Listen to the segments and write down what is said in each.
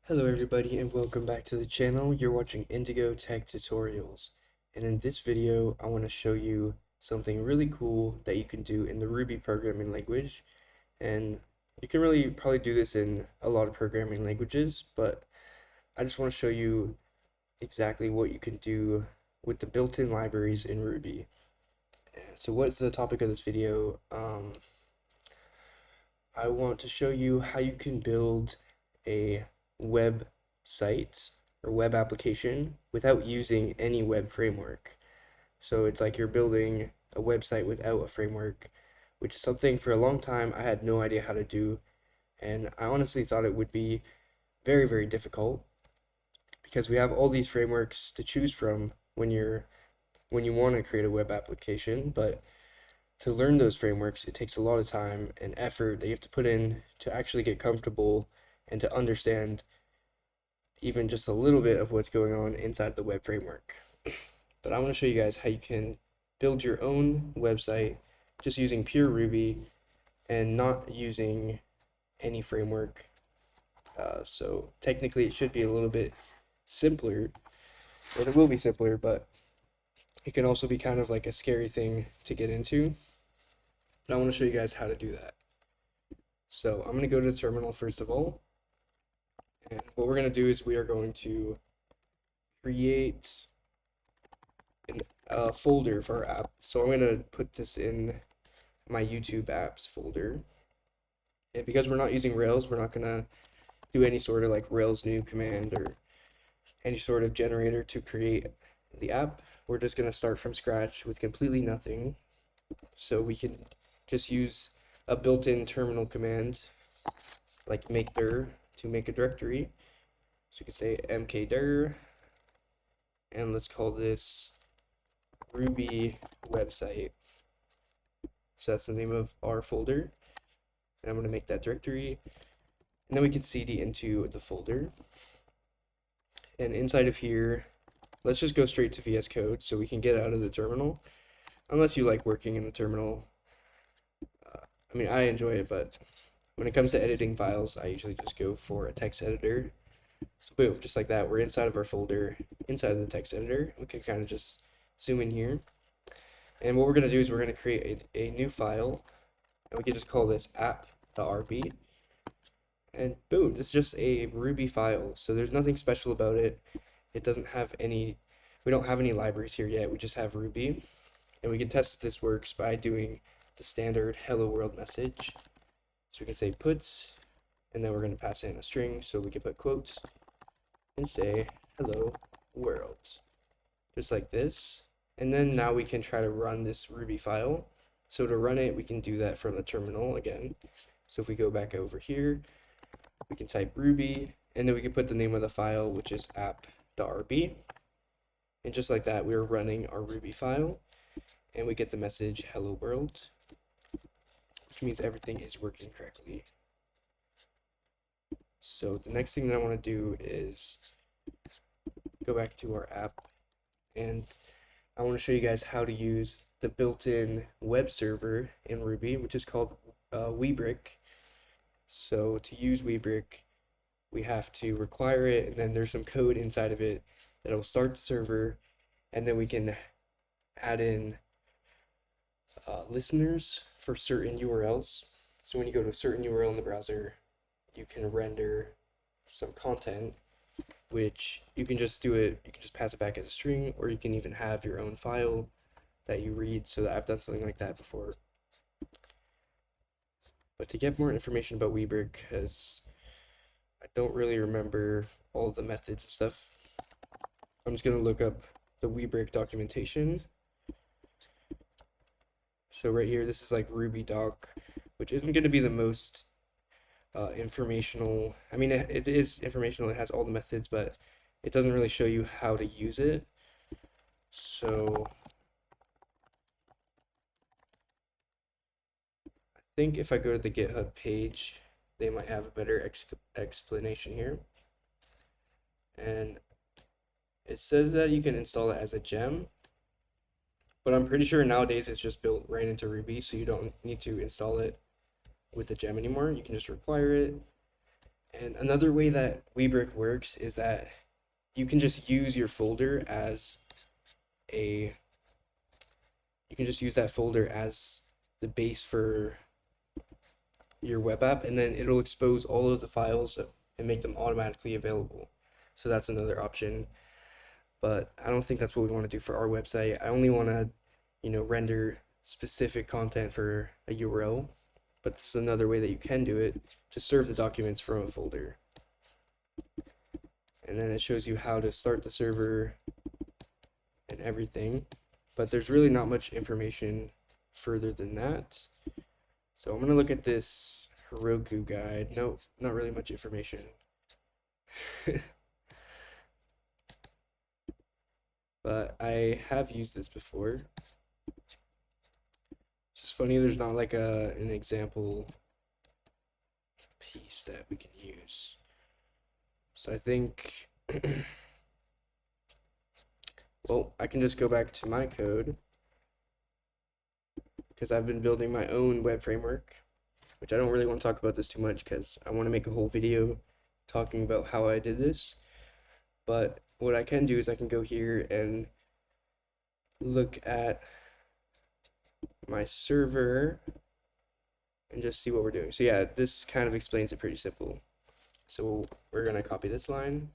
Hello everybody and welcome back to the channel. You're watching Indigo Tech Tutorials, and in this video I want to show you something really cool that you can do in the Ruby programming language. And you can really probably do this in a lot of programming languages, but I just want to show you exactly what you can do with the built-in libraries in Ruby. So what's the topic of this video? I want to show you how you can build a web site or web application without using any web framework. So it's like you're building a website without a framework, which is something for a long time I had no idea how to do. And I honestly thought it would be very, very difficult because we have all these frameworks to choose from when you want to create a web application, but to learn those frameworks, it takes a lot of time and effort that you have to put in to actually get comfortable and to understand even just a little bit of what's going on inside the web framework. But I want to show you guys how you can build your own website just using pure Ruby and not using any framework. So technically it should be a little bit simpler, and it will be simpler, but it can also be kind of like a scary thing to get into. But I want to show you guys how to do that. So I'm going to go to the terminal first of all. And what we're going to do is we are going to create a folder for our app. So I'm going to put this in my YouTube apps folder. And because we're not using Rails, we're not going to do any sort of like Rails new command or any sort of generator to create the app. We're just going to start from scratch with completely nothing. So we can just use a built-in terminal command like make dir to make a directory. So you can say mkdir, and let's call this Ruby website. So that's the name of our folder, and I'm going to make that directory, and then we can cd into the folder. And inside of here, let's just go straight to VS Code so we can get out of the terminal, unless you like working in the terminal. I mean, I enjoy it, but when it comes to editing files, I usually just go for a text editor. So boom, just like that, we're inside of our folder, inside of the text editor. We can kind of just zoom in here. And what we're going to do is we're going to create a new file, and we can just call this app.rb. And boom, this is just a Ruby file. So there's nothing special about it. It doesn't have any, we don't have any libraries here yet. We just have Ruby. And we can test if this works by doing the standard hello world message. So we can say puts, and then we're going to pass in a string, so we can put quotes and say hello world, just like this. And then now we can try to run this Ruby file. So to run it, we can do that from the terminal again. So if we go back over here, we can type Ruby, and then we can put the name of the file, which is app.rb. And just like that, we're running our Ruby file, and we get the message hello world, which means everything is working correctly. So the next thing that I want to do is go back to our app, and I want to show you guys how to use the built-in web server in Ruby, which is called WEBrick. So to use WEBrick, we have to require it, and then there's some code inside of it that will start the server, and then we can add in listeners for certain URLs. So when you go to a certain URL in the browser, you can render some content, which you can just do it, you can just pass it back as a string, or you can even have your own file that you read. So that I've done something like that before. But to get more information about WEBrick, because I don't really remember all the methods and stuff, I'm just going to look up the WEBrick documentation. So right here, this is like Ruby doc, which isn't going to be the most informational. I mean, it is informational, it has all the methods, but it doesn't really show you how to use it. So I think if I go to the GitHub page, they might have a better explanation here. And it says that you can install it as a gem, but I'm pretty sure nowadays it's just built right into Ruby, so you don't need to install it with the gem anymore. You can just require it, And another way that WeBrick works is that you can just use your folder as a you can just use that folder as the base for your web app, and then it'll expose all of the files and make them automatically available. So that's another option, but I don't think that's what we want to do for our website. I only want to, render specific content for a URL, but this is another way that you can do it, to serve the documents from a folder. And then it shows you how to start the server and everything, but there's really not much information further than that. So I'm going to look at this Heroku guide. No, not really much information. But I have used this before. It's just funny there's not like an example piece that we can use. So I think, well, I can just go back to my code, because I've been building my own web framework, which I don't really want to talk about this too much because I want to make a whole video talking about how I did this. But what I can do is I can go here and look at my server and just see what we're doing. So yeah, this kind of explains it pretty simple. So we're going to copy this line.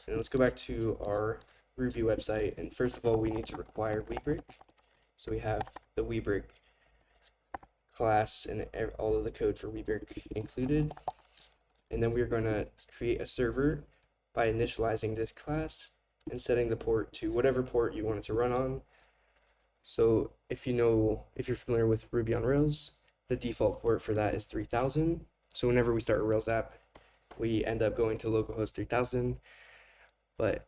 And let's go back to our Ruby website. And first of all, we need to require WEBrick. So we have the WEBrick class and all of the code for WEBrick included. And then we're going to create a server by initializing this class and setting the port to whatever port you want it to run on. So if you're familiar with Ruby on Rails, the default port for that is 3000. So whenever we start a Rails app, we end up going to localhost 3000. But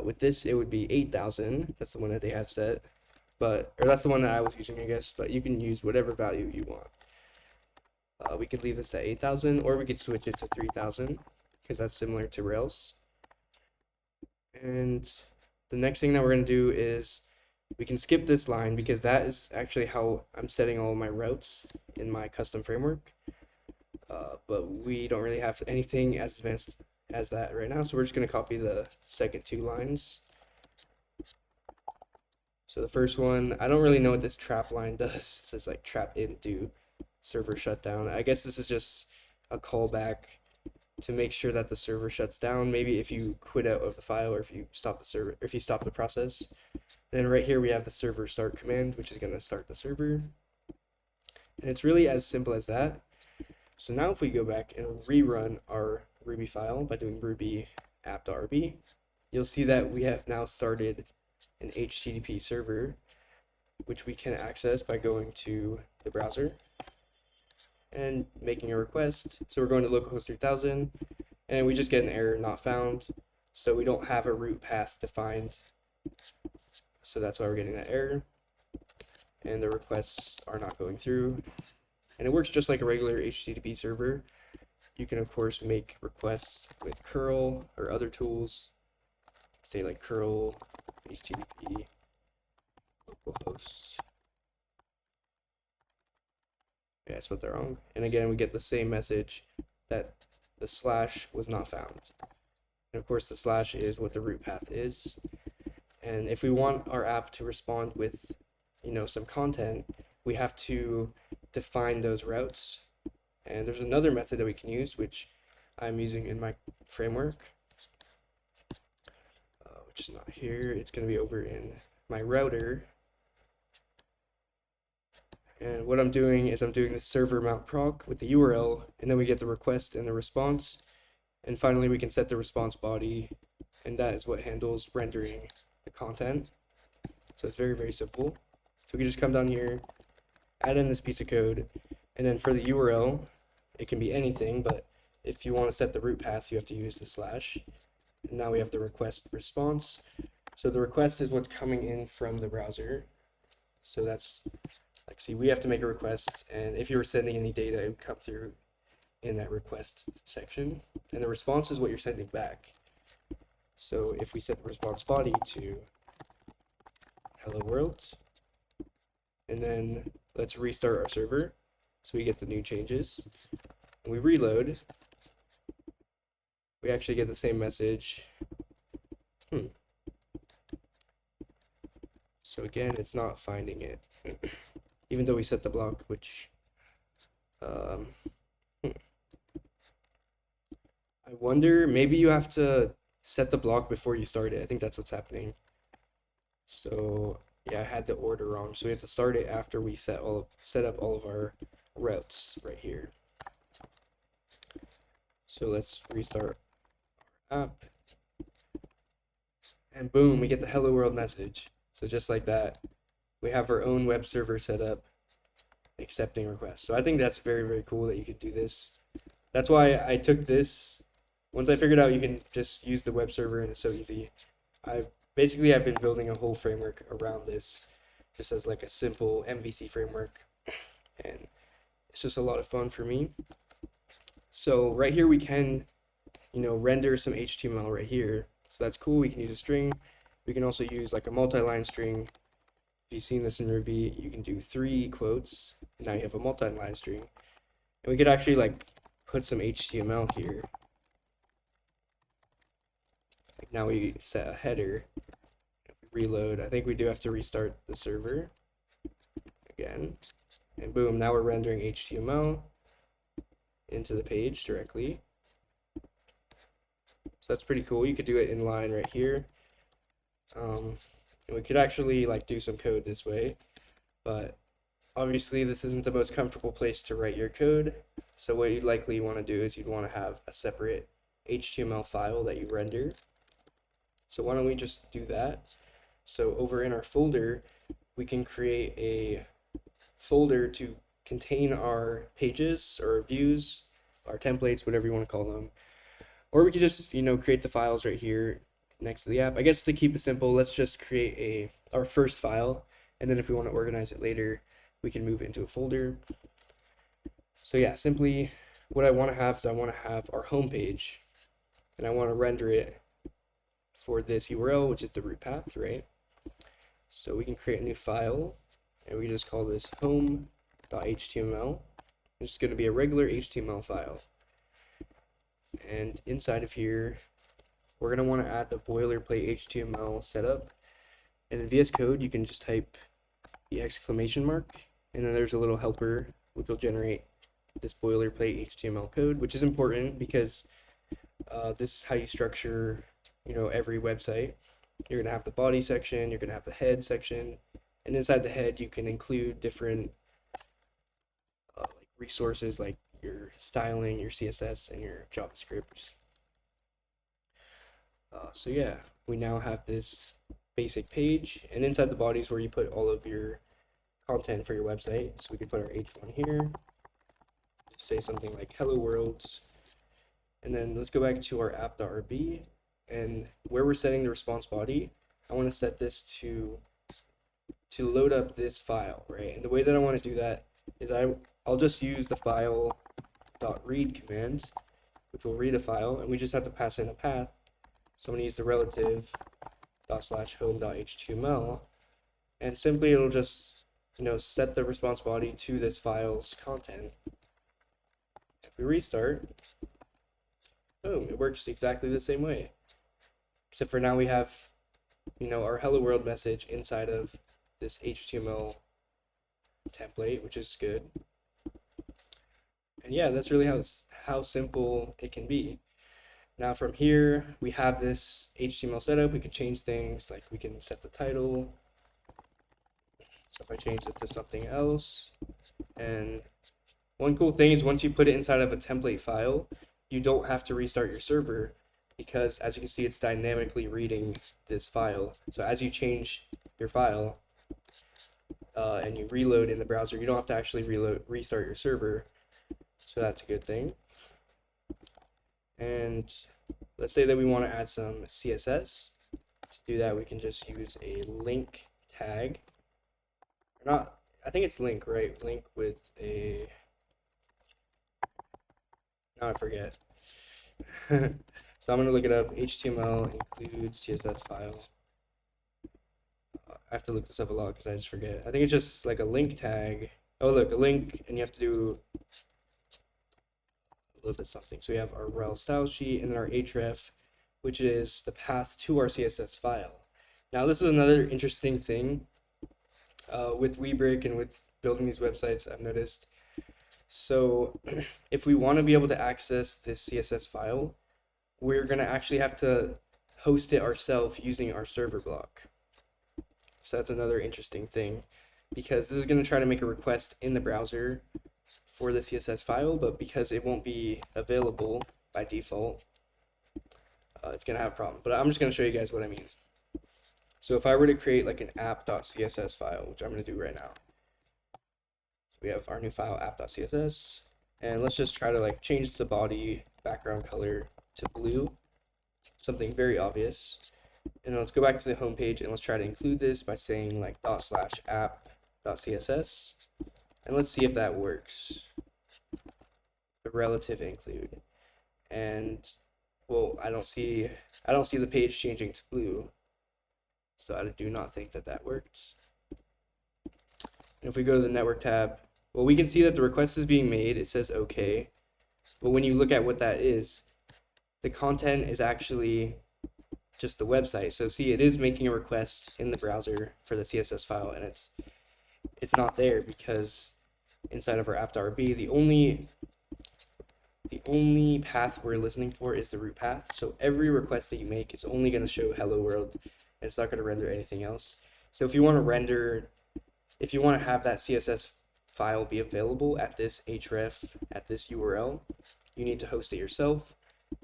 with this, it would be 8000. That's the one that they have set. Or that's the one that I was using, I guess. But you can use whatever value you want. We could leave this at 8000, or we could switch it to 3000, because that's similar to Rails. And the next thing that we're going to do is we can skip this line, because that is actually how I'm setting all my routes in my custom framework. But we don't really have anything as advanced as that right now, so we're just going to copy the second two lines. So the first one, I don't really know what this trap line does. It says like trap into server shutdown. I guess this is just a callback to make sure that the server shuts down. Maybe if you quit out of the file, or if you stop the server, if you stop the process. Then right here we have the server start command, which is going to start the server. And it's really as simple as that. So now if we go back and rerun our Ruby file by doing ruby app.rb, you'll see that we have now started an HTTP server, which we can access by going to the browser and making a request. So we're going to localhost 3000, and we just get an error, not found. So we don't have a route path defined. So that's why we're getting that error. And the requests are not going through. And it works just like a regular HTTP server. You can, of course, make requests with curl or other tools. Say like curl HTTP localhost. Yeah, I spelled that wrong. And again, we get the same message that the slash was not found. And of course, the slash is what the route path is. And if we want our app to respond with, some content, we have to define those routes. And there's another method that we can use, which I'm using in my framework, which is not here. It's going to be over in my router. And what I'm doing is I'm doing the server mount proc with the URL, and then we get the request and the response. And finally, we can set the response body, and that is what handles rendering the content. So it's very, very simple. So we can just come down here, add in this piece of code, and then for the URL, it can be anything, but if you want to set the route path, you have to use the slash. And now we have the request response. So the request is what's coming in from the browser. So that's like, see, we have to make a request, and if you were sending any data, it would come through in that request section. And the response is what you're sending back. So if we set the response body to hello world, and then let's restart our server so we get the new changes. we reload, we actually get the same message. So again, it's not finding it, even though we set the block, which I wonder, maybe you have to set the block before you start it. I think that's what's happening. So yeah, I had the order wrong. So we have to start it after we set up all of our routes right here. So let's restart our app. And boom, we get the hello world message. So just like that, we have our own web server set up accepting requests. So I think that's very, very cool that you could do this. That's why I took this. Once I figured out you can just use the web server and it's so easy, I've been building a whole framework around this just as like a simple MVC framework, and it's just a lot of fun for me. So right here we can, render some HTML right here. So that's cool. We can use a string. We can also use like a multi-line string. If you've seen this in Ruby, you can do 3 quotes, and now you have a multi-line string. And we could actually like put some HTML here. Like now we set a header. Reload. I think we do have to restart the server again. And boom, now we're rendering HTML into the page directly. So that's pretty cool. You could do it in line right here. And we could actually like do some code this way, but obviously this isn't the most comfortable place to write your code. So what you'd likely want to do is you'd want to have a separate HTML file that you render. So why don't we just do that? So over in our folder, we can create a folder to contain our pages or views, our templates, whatever you want to call them. Or we could just, create the files right here next to the app. I guess to keep it simple, let's just create our first file, and then if we want to organize it later, we can move it into a folder. So yeah, simply what I want to have is I want to have our home page, and I want to render it for this URL, which is the root path, right? So we can create a new file, and we just call this home.html. It's just going to be a regular HTML file. And inside of here, we're going to want to add the boilerplate HTML setup. And in VS Code, you can just type the exclamation mark, and then there's a little helper which will generate this boilerplate HTML code, which is important because this is how you structure, every website. You're going to have the body section, you're going to have the head section, and inside the head you can include different like resources like your styling, your CSS, and your JavaScript. So yeah, we now have this basic page, and inside the body is where you put all of your content for your website. So we can put our H1 here, just say something like hello world, and then let's go back to our app.rb, and where we're setting the response body, I want to set this to load up this file, right? And the way that I want to do that is I'll just use the file.read command, which will read a file, and we just have to pass in a path. So I'm going to use the relative /home.html, and simply it'll just set the response body to this file's content. If we restart, boom, it works exactly the same way, except for now we have our hello world message inside of this HTML template, which is good. And yeah, that's really how simple it can be. Now from here, we have this HTML setup. We can change things, like we can set the title. So if I change this to something else, and one cool thing is once you put it inside of a template file, you don't have to restart your server, because as you can see, it's dynamically reading this file. So as you change your file and you reload in the browser, you don't have to actually restart your server. So that's a good thing. And let's say that we want to add some CSS. To do that, we can just use a link tag. Or not, I think it's link, right? Link with a, now I forget. So I'm going to look it up. HTML include CSS file. I have to look this up a lot because I just forget. I think it's just like a link tag. Oh, look, a link, and you have to do little bit something. So we have our rel style sheet and then our href, which is the path to our CSS file. Now this is another interesting thing with WeBrick and with building these websites I've noticed. So if we want to be able to access this CSS file, we're going to actually have to host it ourselves using our server block. So that's another interesting thing, because this is going to try to make a request in the browser for the CSS file, but because it won't be available by default, it's going to have a problem. But I'm just going to show you guys what I mean. So if I were to create like an app.css file, which I'm going to do right now, so we have our new file app.css, and let's just try to like change the body background color to blue, something very obvious. And let's go back to the home page and let's try to include this by saying like /app.css, and let's see if that works. The relative include, and well, I don't see the page changing to blue, so I do not think that that works. And if we go to the network tab, well, we can see that the request is being made. It says okay, but when you look at what that is, the content is actually just the website. So see, it is making a request in the browser for the CSS file, and it's not there because inside of our app.rb, the only path we're listening for is the root path. So every request that you make is only going to show hello world, and it's not going to render anything else. So if you want to have that CSS file be available at this href, at this URL, you need to host it yourself.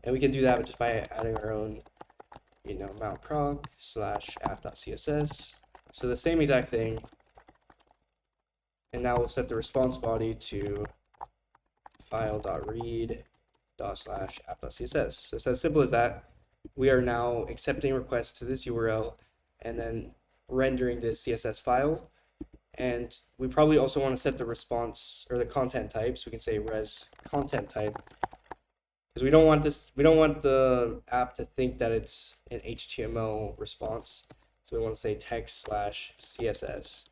And we can do that just by adding our own, mount proc /app.css. So the same exact thing. And now we'll set the response body to file.read./app.css. So it's as simple as that. We are now accepting requests to this URL and then rendering this CSS file. And we probably also want to set the response or the content type. So we can say res content type, because we don't want the app to think that it's an HTML response. So we want to say text/CSS.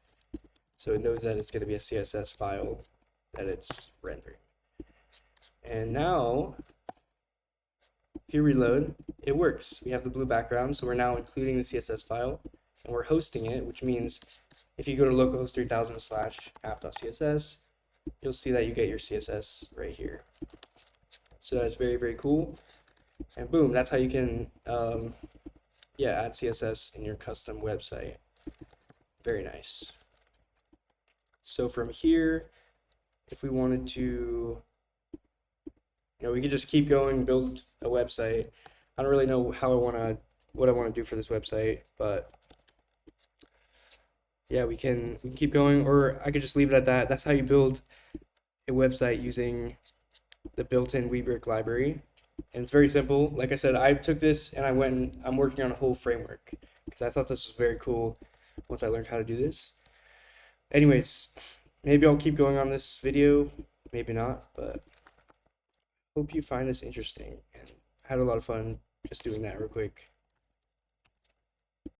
So it knows that it's going to be a CSS file that it's rendering. And now, if you reload, it works. We have the blue background, so we're now including the CSS file, and we're hosting it, which means if you go to localhost 3000 /app.css, you'll see that you get your CSS right here. So that's very, very cool. And boom, that's how you can add CSS in your custom website. Very nice. So from here, if we wanted to, we could just keep going, build a website. I don't really know what I want to do for this website, but yeah, we can keep going, or I could just leave it at that. That's how you build a website using the built-in WEBrick library. And it's very simple. Like I said, I took this and I'm working on a whole framework because I thought this was very cool once I learned how to do this. Anyways, maybe I'll keep going on this video, maybe not, but hope you find this interesting, and I had a lot of fun just doing that real quick.